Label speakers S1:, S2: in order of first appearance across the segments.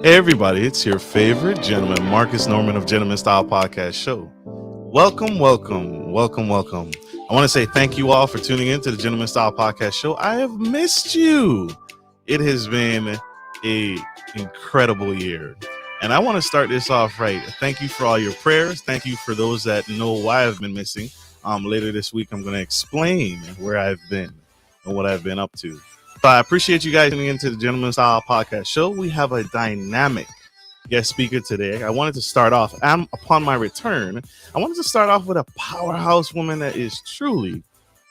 S1: Hey everybody, it's your favorite gentleman, Marcus Norman of Gentleman Style Podcast Show. Welcome, welcome, welcome, welcome. I want to say thank you all for tuning in to the Gentleman Style Podcast Show. I have missed you. It has been a incredible year. And I want to start this off right. Thank you for all your prayers. Thank you for those that know why I've been missing. Later this week, I'm going to explain where I've been and what I've been up to. So I appreciate you guys tuning into the Gentleman Style Podcast Show. We have a dynamic guest speaker today. I wanted to start off, upon my return, I wanted to start off with a powerhouse woman that is truly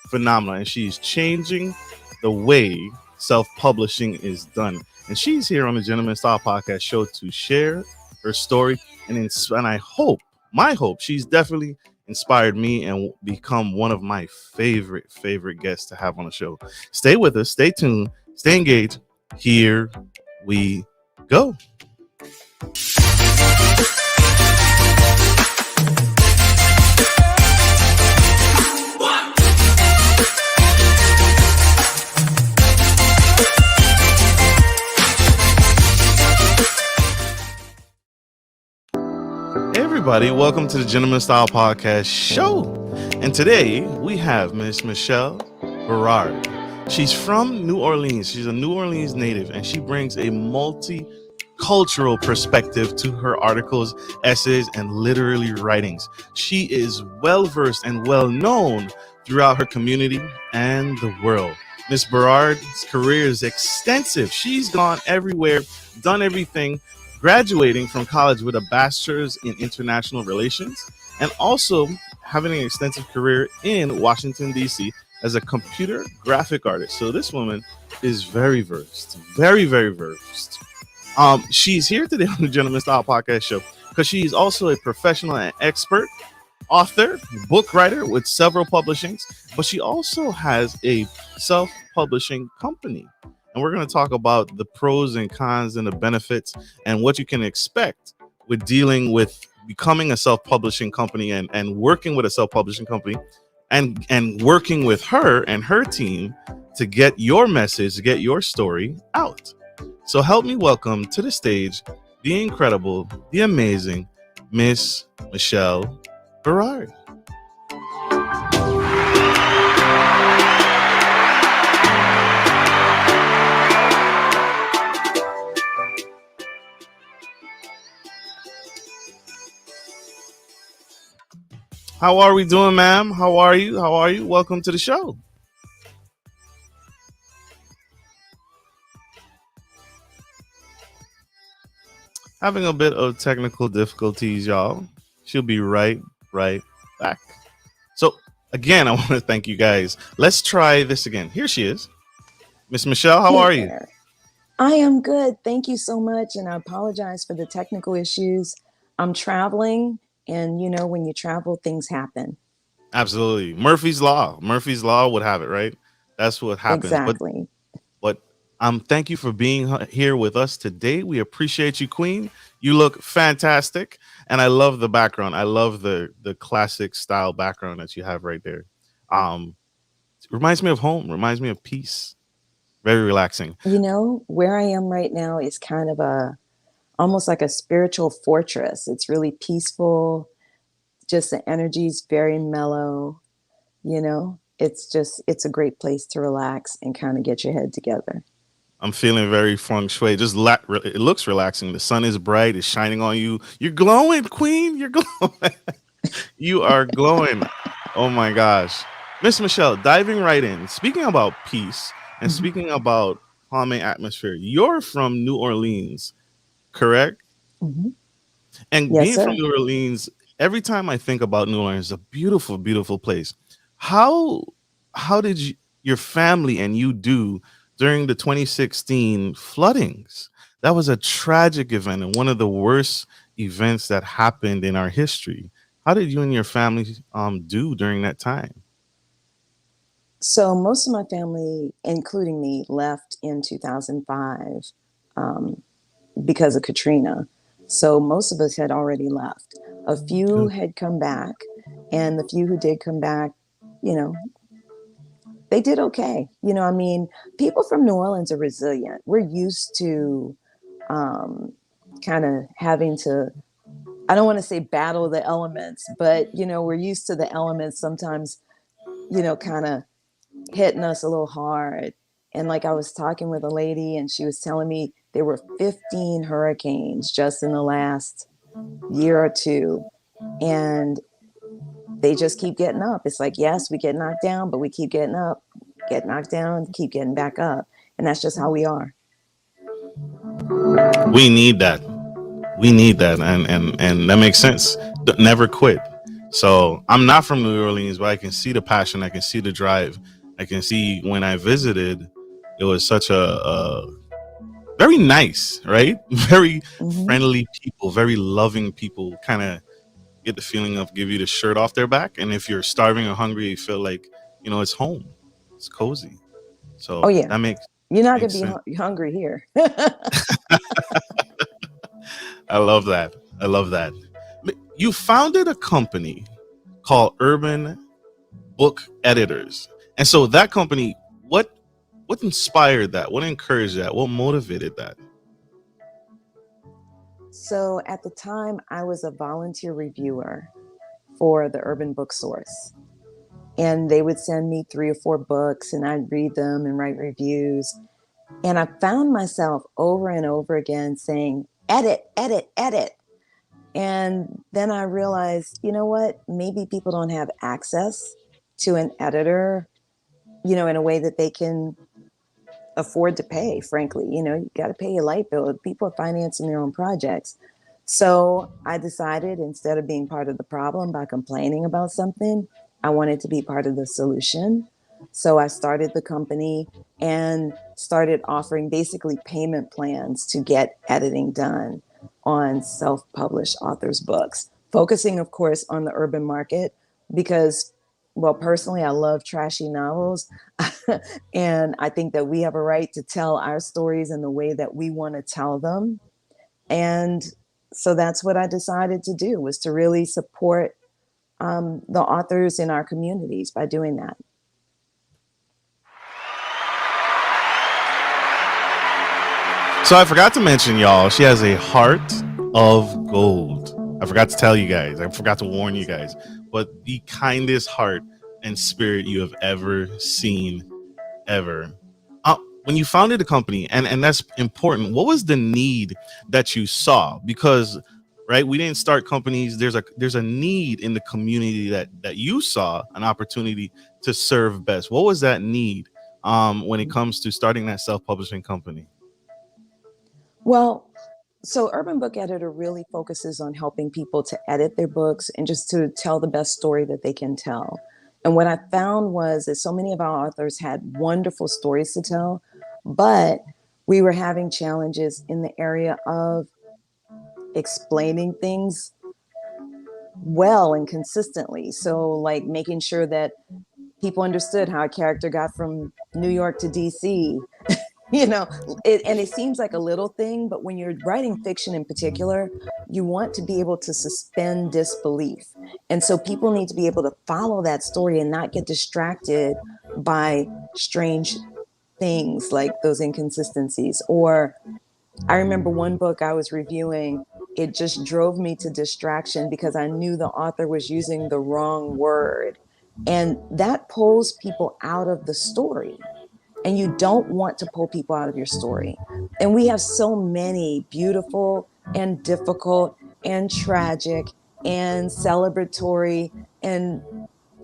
S1: phenomenal. And she's changing the way self-publishing is done. And she's here on the Gentleman Style Podcast Show to share her story. And I hope, my hope, she's definitely inspired me and become one of my favorite guests to have on the show. Stay with us, stay tuned, stay engaged. Here we go. Everybody, welcome to the Gentleman Style Podcast Show. And today we have Miss Michele Barard. She's from New Orleans. She's a New Orleans native, and she brings a multicultural perspective to her articles, essays, and literary writings. She is well-versed and well-known throughout her community and the world. Miss Barard's career is extensive. She's gone everywhere, done everything, graduating from college with a bachelor's in international relations and also having an extensive career in Washington, D.C. as a computer graphic artist. So this woman is very versed, very versed. She's here today on the Gentleman Style Podcast Show because she's also a professional and expert author, book writer with several publishings, but she also has a self-publishing company. And we're going to talk about the pros and cons and the benefits and what you can expect with dealing with becoming a self-publishing company and working with a self-publishing company and working with her and her team to get your message, to get your story out. So help me welcome to the stage the incredible, the amazing Miss Michele Barard. How are we doing, ma'am? How are you? Welcome to the show. Having a bit of technical difficulties, y'all. She'll be right back. So, again, I want to thank you guys. Let's try this again. Here she is. Miss Michele, how are you?
S2: I am good. Thank you so much. And I apologize for the technical issues. I'm traveling. And, you know, when you travel, things happen.
S1: Absolutely. Murphy's Law would have it, right? That's what happens.
S2: Exactly.
S1: But thank you for being here with us today. We appreciate you, Queen. You look fantastic. And I love the background. I love the classic style background that you have right there. It reminds me of home, reminds me of peace. Very relaxing.
S2: You know, where I am right now is kind of almost like a spiritual fortress. It's really peaceful. Just the energy's very mellow. You know, it's a great place to relax and kind of get your head together.
S1: I'm feeling very feng shui. It looks relaxing. The sun is bright. It's shining on you. You're glowing, Queen. You're glowing. You are glowing. Oh my gosh. Miss Michele, diving right in. Speaking about peace and speaking about calming atmosphere, you're from New Orleans, correct?
S2: Mm-hmm.
S1: And yes, being from New Orleans, every time I think about New Orleans, it's a beautiful, beautiful place. How did your family and you do during the 2016 floodings? That was a tragic event and one of the worst events that happened in our history. How did you and your family do during that time?
S2: So most of my family, including me, left in 2005 because of Katrina. So most of us had already left. A few had come back, and the few who did come back, you know, they did okay. You know, I mean, people from New Orleans are resilient. We're used to kind of having to, I don't want to say battle the elements, but, we're used to the elements sometimes, kind of hitting us a little hard. And like I was talking with a lady and she was telling me there were 15 hurricanes just in the last year or two. And they just keep getting up. It's like, yes, we get knocked down, but we keep getting up, get knocked down, keep getting back up. And that's just how we are.
S1: We need that. And that makes sense. Never quit. So I'm not from New Orleans, but I can see the passion. I can see the drive. I can see when I visited, it was such a very nice, right? Very friendly people, very loving people. Kind of get the feeling of give you the shirt off their back. And if you're starving or hungry, you feel like, it's home. It's cozy. So that makes
S2: you're not going to be hungry here.
S1: I love that. You founded a company called Urban Book Editors. And so that company, what inspired that? What encouraged that? What motivated that?
S2: So at the time, I was a volunteer reviewer for the Urban Book Source. And they would send me 3 or 4 books and I'd read them and write reviews. And I found myself over and over again saying, edit, edit, edit. And then I realized, you know what? Maybe people don't have access to an editor, in a way that they can afford to pay, frankly. You got to pay your light bill. People are financing their own projects. So I decided instead of being part of the problem by complaining about something, I wanted to be part of the solution. So I started the company and started offering basically payment plans to get editing done on self-published authors' books, focusing, of course, on the urban market because, well, personally, I love trashy novels. And I think that we have a right to tell our stories in the way that we want to tell them. And so that's what I decided to do, was to really support the authors in our communities by doing that.
S1: So I forgot to mention, y'all, she has a heart of gold. I forgot to tell you guys. I forgot to warn you guys. But the kindest heart and spirit you have ever seen, ever. When you founded the company, and that's important, what was the need that you saw? Because, right, we didn't start companies. There's a need in the community that you saw an opportunity to serve best. What was that need when it comes to starting that self-publishing company?
S2: Well, so Urban Book Editor really focuses on helping people to edit their books and just to tell the best story that they can tell. And what I found was that so many of our authors had wonderful stories to tell, but we were having challenges in the area of explaining things well and consistently. So like making sure that people understood how a character got from New York to DC. And it seems like a little thing, but when you're writing fiction in particular, you want to be able to suspend disbelief. And so people need to be able to follow that story and not get distracted by strange things like those inconsistencies. Or I remember one book I was reviewing, it just drove me to distraction because I knew the author was using the wrong word. And that pulls people out of the story. And you don't want to pull people out of your story. And we have so many beautiful and difficult and tragic and celebratory and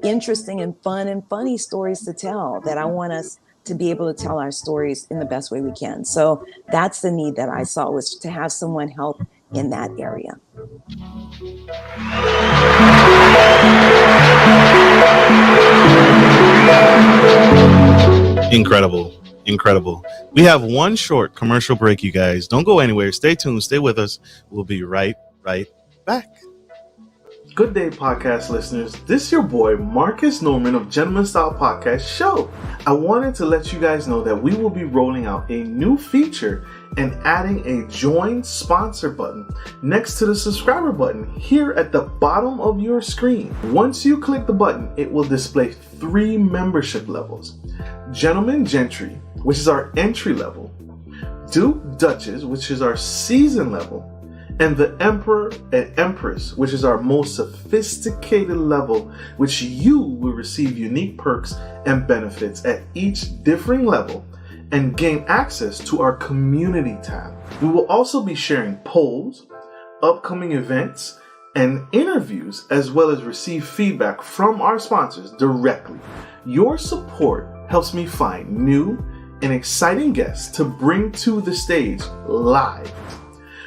S2: interesting and fun and funny stories to tell that I want us to be able to tell our stories in the best way we can. So that's the need that I saw, was to have someone help in that area.
S1: Incredible. We have one short commercial break, you guys. Don't go anywhere. Stay tuned. Stay with us. We'll be right back. Good day, podcast listeners. This is your boy, Marcus Norman of Gentleman Style Podcast Show. I wanted to let you guys know that we will be rolling out a new feature and adding a join sponsor button next to the subscriber button here at the bottom of your screen. Once you click the button, it will display 3 membership levels. Gentleman Gentry, which is our entry level. Duke Duchess, which is our season level. and the Emperor and Empress, which is our most sophisticated level, which you will receive unique perks and benefits at each differing level and gain access to our community tab. We will also be sharing polls, upcoming events, and interviews, as well as receive feedback from our sponsors directly. Your support helps me find new and exciting guests to bring to the stage live.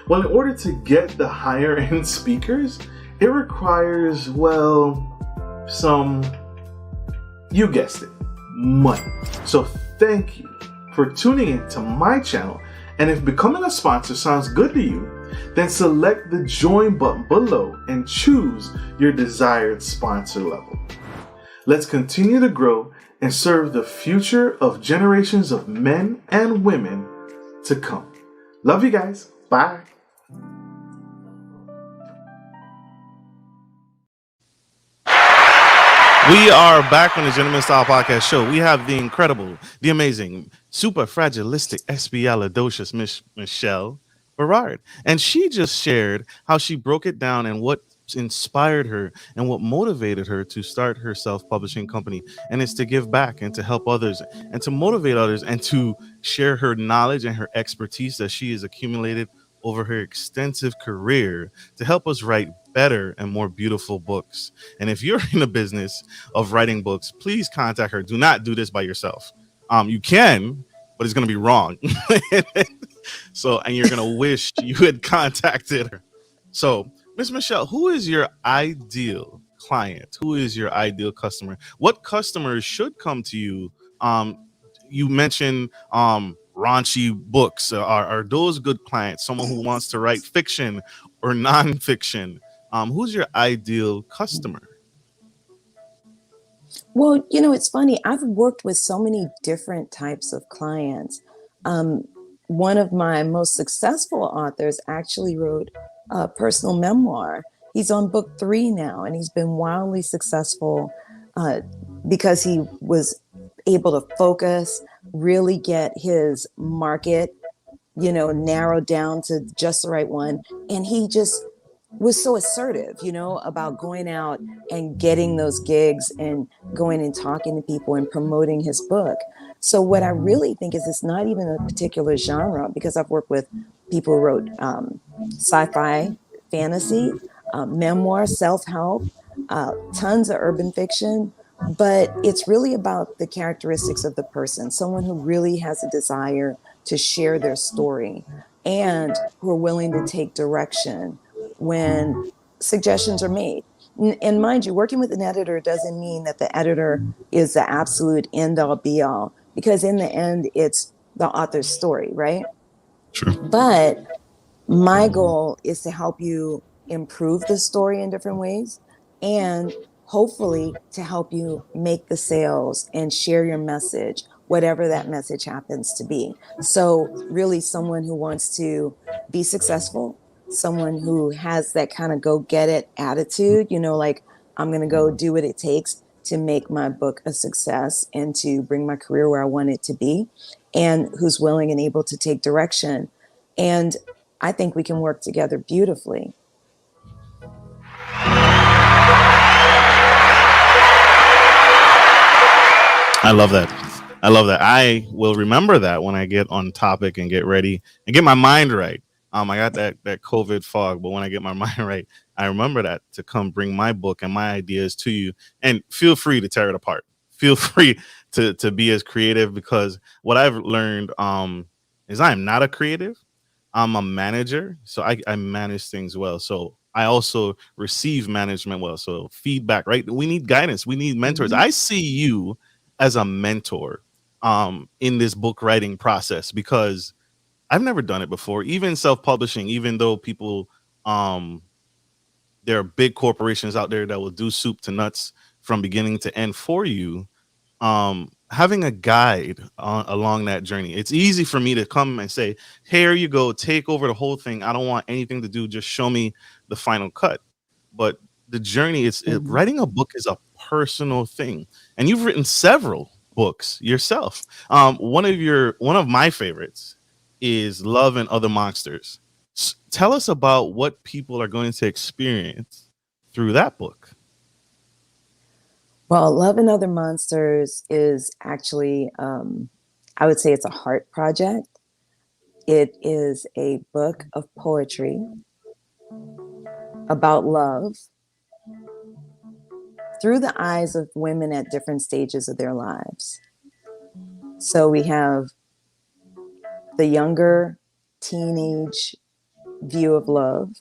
S1: Well, in order to get the higher end speakers, it requires, well, some, you guessed it, money. So thank you for tuning in to my channel. And if becoming a sponsor sounds good to you, then select the join button below and choose your desired sponsor level. Let's continue to grow and serve the future of generations of men and women to come. Love you guys. Bye. We are back on the Gentleman Style Podcast Show. We have the incredible, the amazing, super fragilistic, espialidocious Miss Michele Barard. And she just shared how she broke it down and what inspired her and what motivated her to start her self-publishing company. And it's to give back and to help others and to motivate others and to share her knowledge and her expertise that she has accumulated over her extensive career to help us write better and more beautiful books. And if you're in the business of writing books, please contact her. Do not do this by yourself. You can, but it's going to be wrong. So, and you're going to wish you had contacted her. So, Miss Michele, who is your ideal client? Who is your ideal customer? What customers should come to you? You mentioned raunchy books. Are those good clients? Someone who wants to write fiction or nonfiction? Who's your ideal customer?
S2: Well, you know, it's funny. I've worked with so many different types of clients. One of my most successful authors actually wrote a personal memoir. He's on book 3 now, and he's been wildly successful because he was able to focus, really get his market, you know, narrowed down to just the right one. And he just was so assertive, you know, about going out and getting those gigs and going and talking to people and promoting his book. So what I really think is it's not even a particular genre, because I've worked with people who wrote sci-fi, fantasy, memoir, self-help, tons of urban fiction. But it's really about the characteristics of the person, someone who really has a desire to share their story and who are willing to take direction when suggestions are made. And mind you, working with an editor doesn't mean that the editor is the absolute end all be all, because in the end, it's the author's story, right?
S1: Sure.
S2: But my goal is to help you improve the story in different ways and hopefully to help you make the sales and share your message, whatever that message happens to be. So really someone who wants to be successful, someone who has that kind of go get it attitude, you know, like I'm going to go do what it takes to make my book a success and to bring my career where I want it to be, and who's willing and able to take direction. And I think we can work together beautifully.
S1: I love that. I love that. I will remember that when I get on topic and get ready and get my mind right. I got that COVID fog, but when I get my mind right, I remember that to come bring my book and my ideas to you. And feel free to tear it apart. Feel free to be as creative, because what I've learned is I am not a creative. I'm a manager, so I manage things well. So I also receive management well. So feedback, right? We need guidance. We need mentors. I see you as a mentor in this book writing process, because I've never done it before. Even self-publishing, even though people, there are big corporations out there that will do soup to nuts from beginning to end for you. Having a guide along that journey, it's easy for me to come and say, here you go, take over the whole thing. I don't want anything to do, just show me the final cut. But the journey, writing a book is a personal thing, and you've written several books yourself. One of my favorites is Love and Other Monsters. Tell us about what people are going to experience through that book.
S2: Well, Love and Other Monsters is actually, I would say it's a heart project. It is a book of poetry about love through the eyes of women at different stages of their lives. So we have the younger teenage view of love.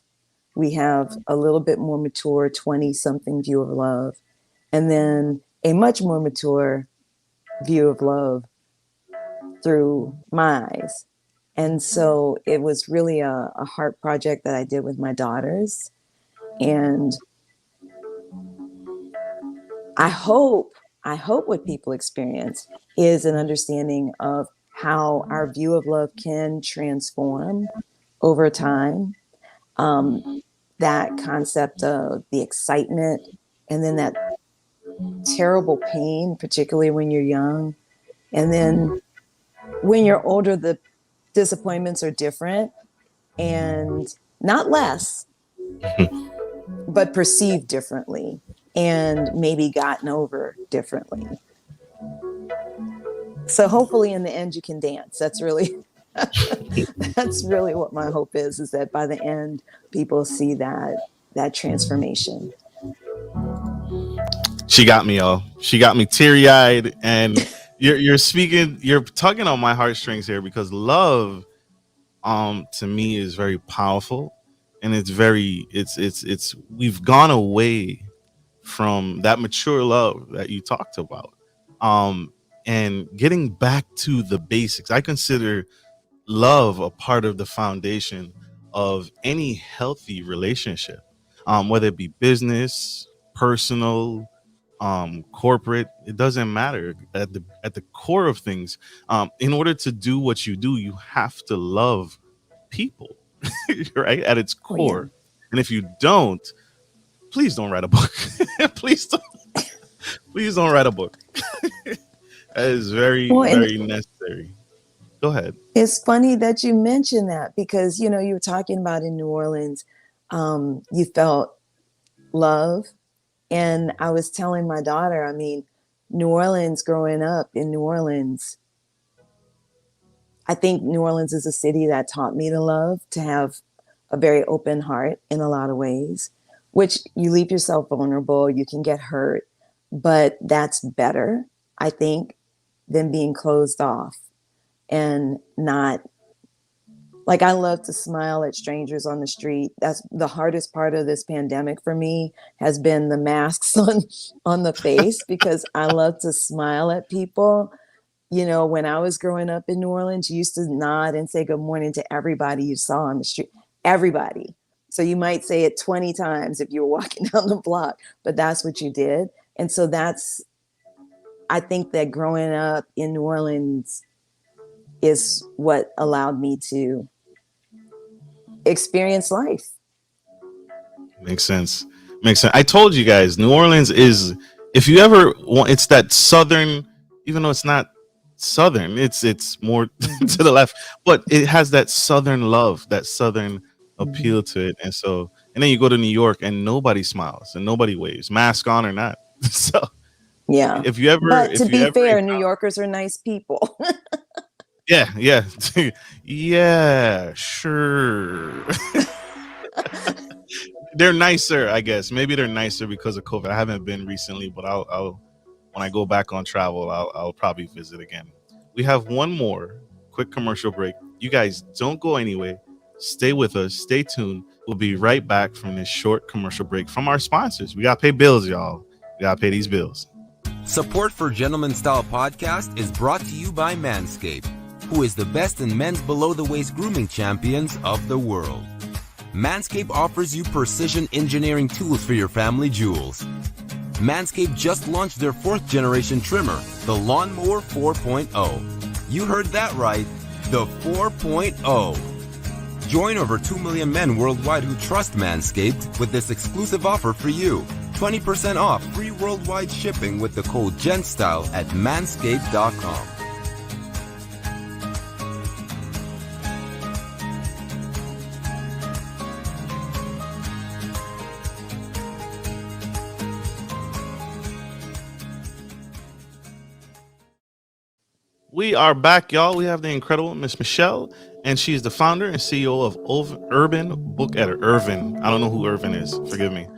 S2: We have a little bit more mature 20-something view of love. And then a much more mature view of love through my eyes. And so it was really a heart project that I did with my daughters. And I hope what people experience is an understanding of how our view of love can transform over time. That concept of the excitement and then that terrible pain, particularly when you're young. And then when you're older, the disappointments are different and not less, but perceived differently and maybe gotten over differently. So hopefully in the end you can dance. That's really what my hope is that by the end people see that transformation.
S1: She got me, y'all. She got me teary-eyed, and you're tugging on my heartstrings here, because love to me is very powerful, and it's we've gone away from that mature love that you talked about, and getting back to the basics. I consider love a part of the foundation of any healthy relationship, whether it be business, personal, corporate. It doesn't matter. At the core of things, in order to do what you do, you have to love people, right, at its core.
S2: Oh, yeah.
S1: And if you don't, please don't write a book. please don't write a book. That is very, very necessary. Go ahead.
S2: It's funny that you mentioned that, because you were talking about in New Orleans, you felt love. And I was telling my daughter, New Orleans, growing up in New Orleans, I think New Orleans is a city that taught me to love, to have a very open heart in a lot of ways, which you leave yourself vulnerable, you can get hurt, but that's better, I think, than being closed off and not. Like, I love to smile at strangers on the street. That's the hardest part of this pandemic for me, has been the masks on the face, because I love to smile at people. When I was growing up in New Orleans, you used to nod and say good morning to everybody you saw on the street. Everybody. So you might say it 20 times if you were walking down the block, but that's what you did. And so I think that growing up in New Orleans is what allowed me to experience life.
S1: Makes sense. I told you guys, New Orleans is, if you ever want, it's that southern, even though it's not southern, it's more to the left, but it has that southern love, that southern appeal to it. And then you go to New York and nobody smiles and nobody waves, mask on or not. So
S2: yeah,
S1: if you ever,
S2: but to be fair, New Yorkers are nice people.
S1: yeah yeah, sure. They're nicer, I guess. Maybe they're nicer because of COVID. I haven't been recently, but I'll when I go back on travel, I'll probably visit again. We have one more quick commercial break. You guys don't go anywhere. Stay with us. Stay tuned. We'll be right back from this short commercial break from our sponsors. We got to pay bills, y'all. We got to pay these bills.
S3: Support for Gentleman Style Podcast is brought to you by Manscape, who is the best in men's below-the-waist grooming champions of the world. Manscape offers you precision engineering tools for your family jewels. Manscaped just launched their 4th generation trimmer, the Lawnmower 4.0. You heard that right, the 4.0. Join over 2 million men worldwide who trust Manscaped with this exclusive offer for you. 20% off free worldwide shipping with the code GENTSTYLE at manscaped.com.
S1: We are back, y'all. We have the incredible Miss Michelle, and she's the founder and CEO of Urban Book Editor. Irvin. I don't know who Irvin is. Forgive me.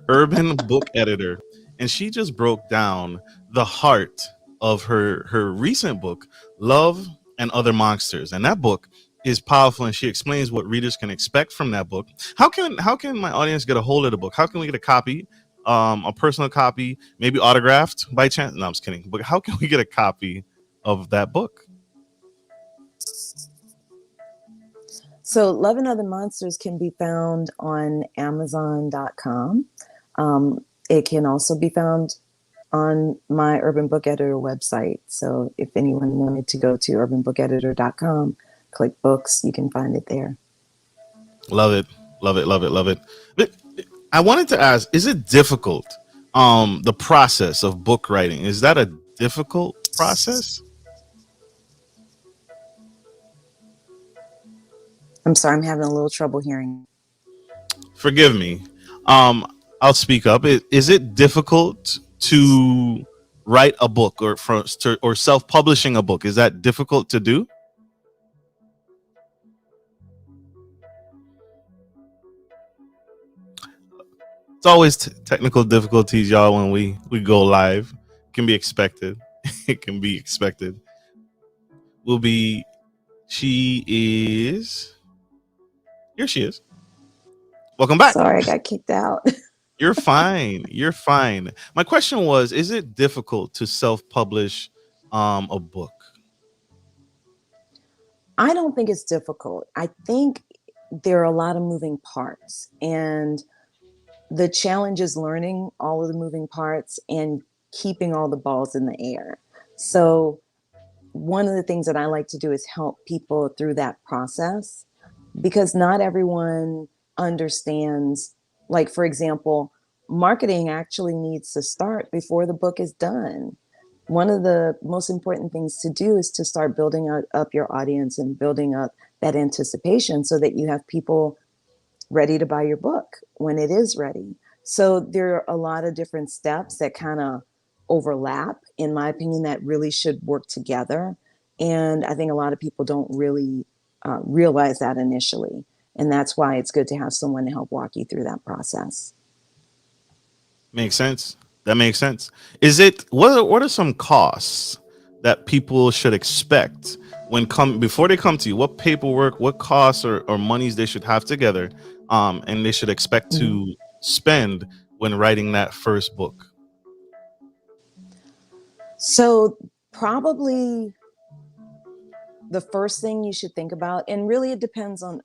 S1: Urban Book Editor. And she just broke down the heart of her recent book, Love and Other Monsters. And that book is powerful, and she explains what readers can expect from that book. How can my audience get a hold of the book? How can we get a copy? A personal copy, maybe autographed by chance? No, I'm just kidding. But how can we get a copy of that book?
S2: So Love and Other Monsters can be found on Amazon.com. It can also be found on my Urban Book Editor website. So if anyone wanted to go to urbanbookeditor.com, click books, you can find it there.
S1: Love it. Love it. Love it. Love it. But I wanted to ask, is it difficult? The process of book writing, is that a difficult process?
S2: I'm sorry, I'm having a little trouble hearing.
S1: Forgive me. I'll speak up. Is it difficult to write a book or self-publishing a book? Is that difficult to do? It's always technical difficulties, y'all, when we go live. It can be expected. It can be expected. She is. Here she is. Welcome back.
S2: Sorry, I got kicked out.
S1: You're fine. You're fine. My question was, is it difficult to self-publish a book?
S2: I don't think it's difficult. I think there are a lot of moving parts, and the challenge is learning all of the moving parts and keeping all the balls in the air. So one of the things that I like to do is help people through that process, because not everyone understands, like, for example, marketing actually needs to start before the book is done. One of the most important things to do is to start building up your audience and building up that anticipation so that you have people ready to buy your book when it is ready. So there are a lot of different steps that kind of overlap, in my opinion, that really should work together. And I think a lot of people don't really realize that initially. And that's why it's good to have someone to help walk you through that process.
S1: Makes sense. That makes sense. What are some costs that people should expect before they come to you? What paperwork, what costs or monies they should have together, and they should expect to spend when writing that first book?
S2: So probably the first thing you should think about, and really it depends on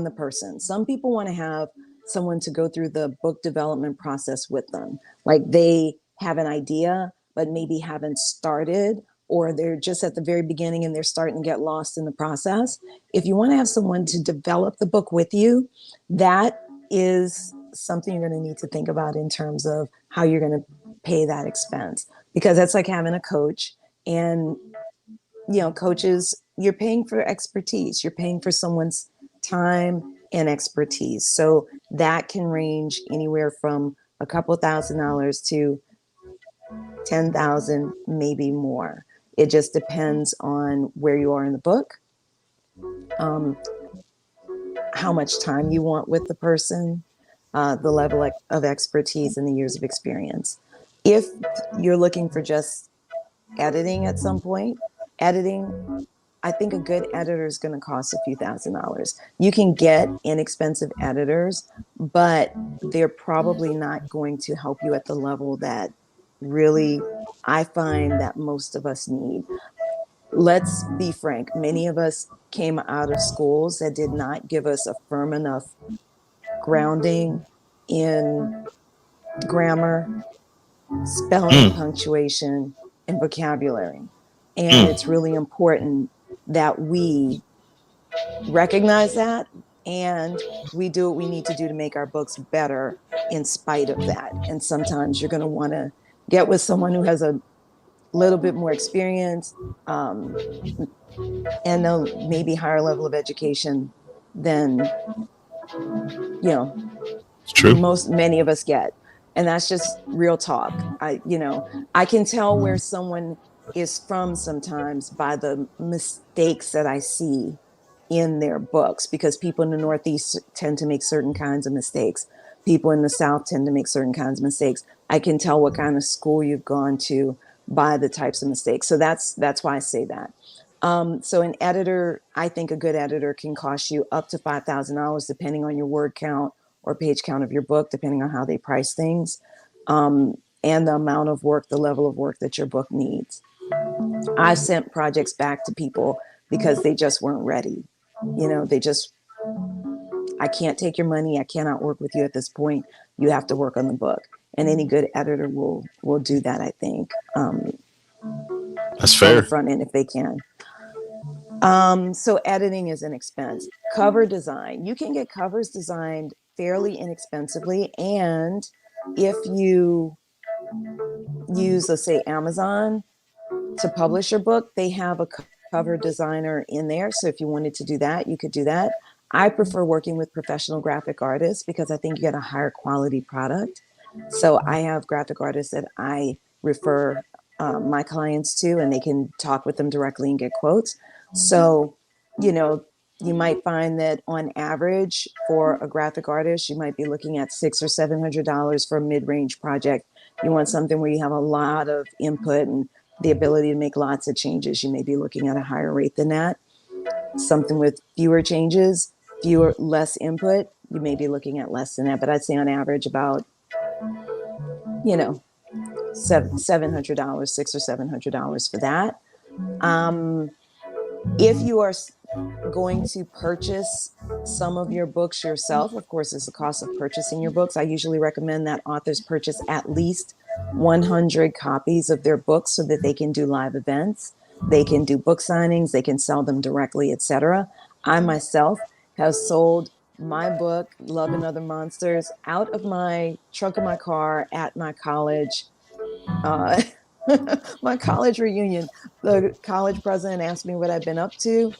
S2: the person. Some people want to have someone to go through the book development process with them. Like they have an idea, but maybe haven't started, or they're just at the very beginning and they're starting to get lost in the process. If you want to have someone to develop the book with you, that is something you're going to need to think about in terms of how you're going to pay that expense, because that's like having a coach. And coaches, you're paying for expertise, you're paying for someone's time and expertise. So that can range anywhere from a couple $1,000s to 10,000, maybe more. It just depends on where you are in the book, how much time you want with the person, the level of expertise and the years of experience. If you're looking for just editing at some point, I think a good editor is going to cost a few $1,000s. You can get inexpensive editors, but they're probably not going to help you at the level that really I find that most of us need. Let's be frank. Many of us came out of schools that did not give us a firm enough grounding in grammar, spelling, punctuation, and vocabulary. And it's really important that we recognize that and we do what we need to do to make our books better in spite of that. And sometimes you're going to want to get with someone who has a little bit more experience and a maybe higher level of education than
S1: It's true.
S2: many of us get. And that's just real talk. I can tell where someone is from sometimes by the mistakes that I see in their books, because people in the Northeast tend to make certain kinds of mistakes. People in the South tend to make certain kinds of mistakes. I can tell what kind of school you've gone to by the types of mistakes. So that's why I say that. So an editor, I think a good editor can cost you up to $5,000, depending on your word count or page count of your book, depending on how they price things, and the amount of work, the level of work that your book needs. I sent projects back to people because they just weren't ready. You know, I can't take your money. I cannot work with you at this point. You have to work on the book. And any good editor will do that, I think,
S1: That's
S2: on the
S1: fair.
S2: front end if they can. So editing is an expense. Cover design. You can get covers designed fairly inexpensively. And if you use, let's say, Amazon to publish your book, they have a cover designer in there. So if you wanted to do that, you could do that. I prefer working with professional graphic artists because I think you get a higher quality product. So I have graphic artists that I refer my clients to, and they can talk with them directly and get quotes. So, you know, you might find that on average for a graphic artist, you might be looking at $600 or $700 for a mid-range project. You want something where you have a lot of input and the ability to make lots of changes. You may be looking at a higher rate than that. Something with fewer changes, less input, you may be looking at less than that. But I'd say on average about, you know, $700, $600 or $700 for that. If you are going to purchase some of your books yourself, of course, it's the cost of purchasing your books. I usually recommend that authors purchase at least 100 copies of their books so that they can do live events, they can do book signings, they can sell them directly, etc. I myself have sold my book, Love and Other Monsters, out of my trunk of my car at my college. My college reunion. The college president asked me what I've been up to.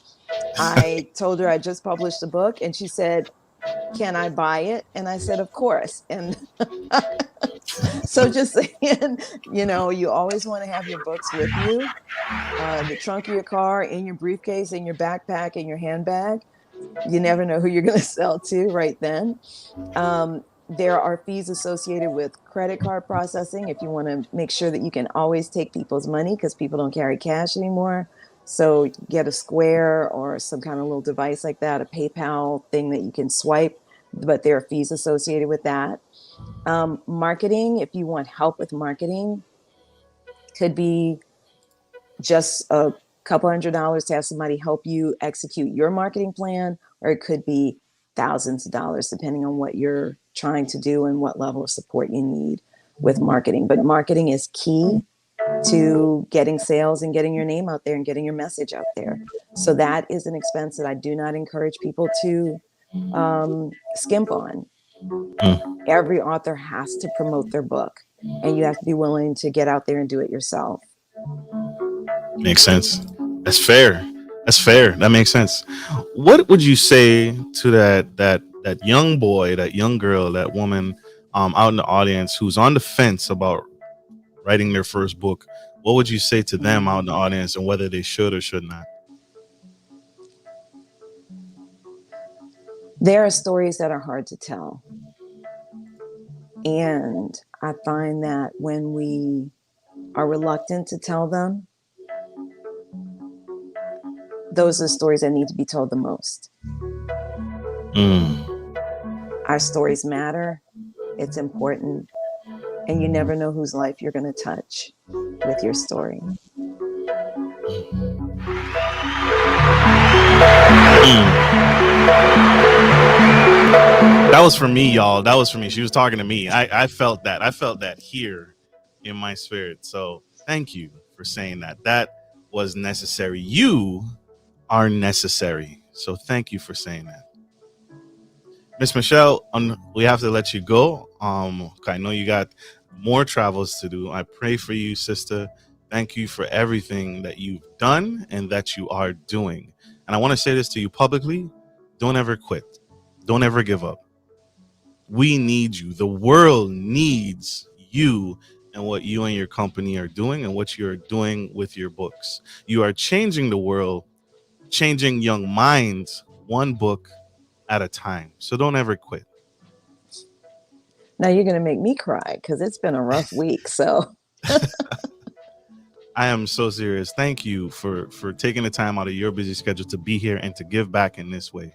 S2: I told her I just published a book, and she said, "Can I buy it?" And I said, "Of course." And so just saying, you know, you always want to have your books with you, the trunk of your car, in your briefcase, in your backpack, in your handbag. You never know who you're going to sell to right then. There are fees associated with credit card processing if you want to make sure that you can always take people's money, because people don't carry cash anymore. So get a Square or some kind of little device like that, a PayPal thing that you can swipe, but there are fees associated with that. Marketing, if you want help with marketing, could be just a couple $100 to have somebody help you execute your marketing plan, or it could be thousands of dollars depending on what you're trying to do and what level of support you need with marketing. But marketing is key to getting sales and getting your name out there and getting your message out there. So that is an expense that I do not encourage people to skimp on. Every author has to promote their book, and you have to be willing to get out there and do it yourself.
S1: Makes sense. That's fair. That's fair. That makes sense. What would you say to that young boy, that young girl, that woman out in the audience who's on the fence about writing their first book? What would you say to them out in the audience, and whether they should or should not?
S2: There are stories that are hard to tell. And I find that when we are reluctant to tell them, those are the stories that need to be told the most. Our stories matter. It's important. And you never know whose life you're going to touch with your story.
S1: That was for me, y'all. That was for me. She was talking to me. I felt that. I felt that here in my spirit. So thank you for saying that. That was necessary. You are necessary. So thank you for saying that. Miss Michelle, we have to let you go. I know you got more travels to do. I pray for you, sister. Thank you for everything that you've done and that you are doing. And I want to say this to you publicly. Don't ever quit. Don't ever give up. We need you. The world needs you and what you and your company are doing and what you're doing with your books. You are changing the world, changing young minds one book at a time. So don't ever quit.
S2: Now you're going to make me cry because it's been a rough week. So
S1: I am so serious. Thank you for taking the time out of your busy schedule to be here and to give back in this way.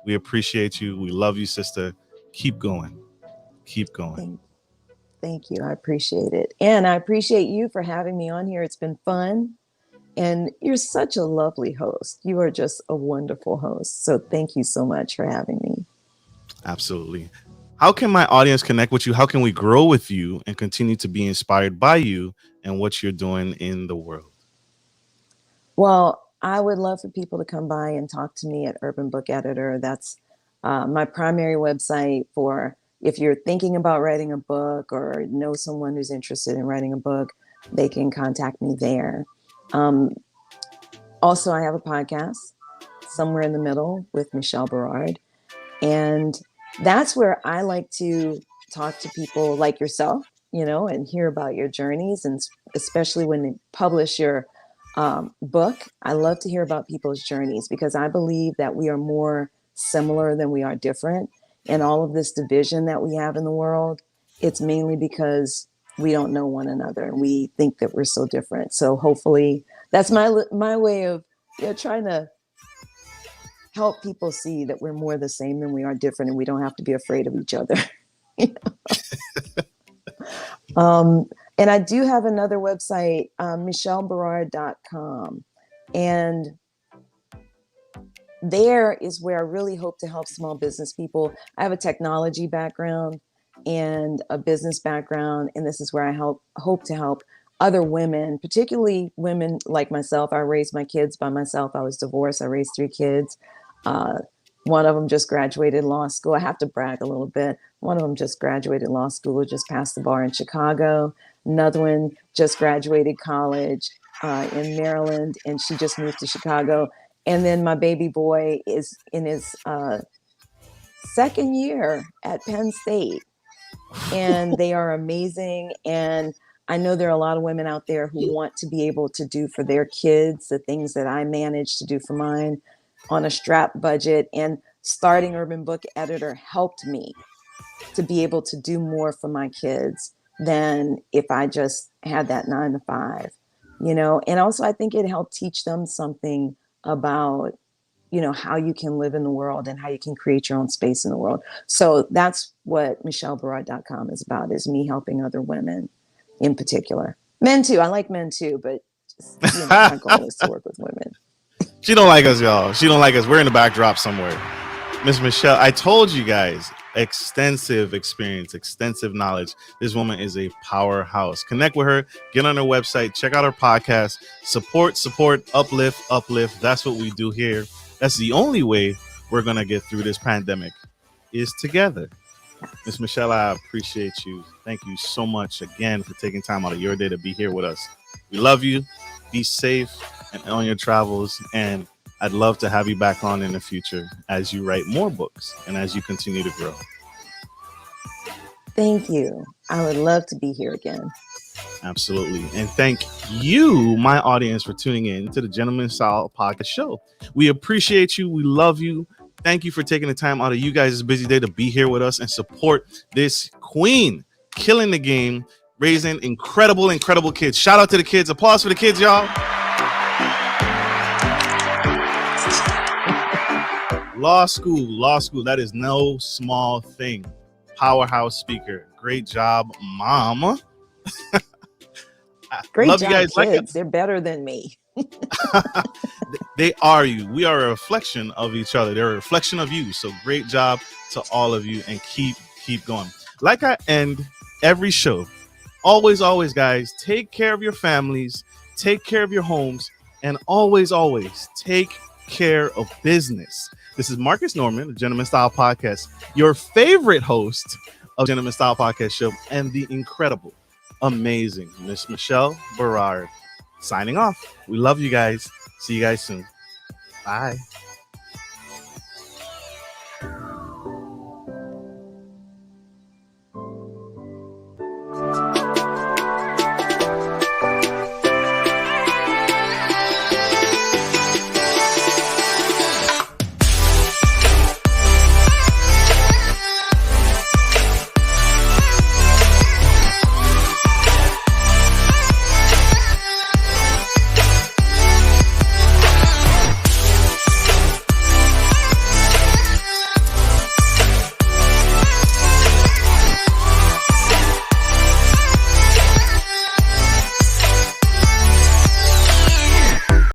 S1: We appreciate you. We love you, sister. Keep going. Keep going.
S2: thank you. I appreciate it. And I appreciate you for having me on here. It's been fun. And you're such a lovely host. You are just a wonderful host. So thank you so much for having me.
S1: Absolutely. How can my audience connect with you? How can we grow with you and continue to be inspired by you and what you're doing in the world?
S2: Well, I would love for people to come by and talk to me at Urban Book Editor. That's my primary website for if you're thinking about writing a book or know someone who's interested in writing a book, they can contact me there. Also, I have a podcast, Somewhere in the Middle, with Michele Barard. And that's where I like to talk to people like yourself, and hear about your journeys. And especially when they publish your book, I love to hear about people's journeys because I believe that we are more similar than we are different. And all of this division that we have in the world, it's mainly because we don't know one another and we think that we're so different. So hopefully that's my way of trying to help people see that we're more the same than we are different, and we don't have to be afraid of each other. And I do have another website, michellebarard.com. And there is where I really hope to help small business people. I have a technology background and a business background, and this is where I hope to help other women, particularly women like myself. I raised my kids by myself. I was divorced. I raised 3 kids. One of them just graduated law school. I have to brag a little bit. One of them just graduated law school, just passed the bar in Chicago. Another one just graduated college in Maryland, and she just moved to Chicago. And then my baby boy is in his second year at Penn State, and they are amazing. And I know there are a lot of women out there who want to be able to do for their kids the things that I managed to do for mine on a strapped budget. And starting Urban Book Editor helped me to be able to do more for my kids than if I just had that 9 to 5, And also I think it helped teach them something about, how you can live in the world and how you can create your own space in the world. So that's what michellebarard.com is about, is me helping other women in particular. Men too. I like men too, but just, my goal is to work with women.
S1: She don't like us, y'all. She don't like us. We're in the backdrop somewhere. Miss Michele, I told you guys, extensive experience, extensive knowledge. This woman is a powerhouse. Connect with her, get on her website, check out her podcast, support, uplift. That's what we do here. That's the only way we're going to get through this pandemic, is together. Miss Michele, I appreciate you. Thank you so much again for taking time out of your day to be here with us. We love you. Be safe and on your travels. And I'd love to have you back on in the future as you write more books and as you continue to grow.
S2: Thank you. I would love to be here again.
S1: Absolutely. And thank you, my audience, for tuning in to the Gentleman Style Podcast Show. We appreciate you. We love you. Thank you for taking the time out of you guys' busy day to be here with us and support this queen killing the game, raising incredible kids. Shout out to the kids. Applause for the kids, y'all. Law school. That is no small thing. Powerhouse speaker. Great job, mom.
S2: Great
S1: love
S2: job,
S1: you guys.
S2: kids. They're better than me.
S1: They are you. We are a reflection of each other. They're a reflection of you. So great job to all of you, and keep going. Like I end every show, always, guys, take care of your families, take care of your homes, and always take care of business. This is Marcus Norman, the Gentleman Style Podcast, your favorite host of Gentleman Style Podcast Show, and the incredible, amazing Miss Michele Barard signing off. We love you guys. See you guys soon. Bye.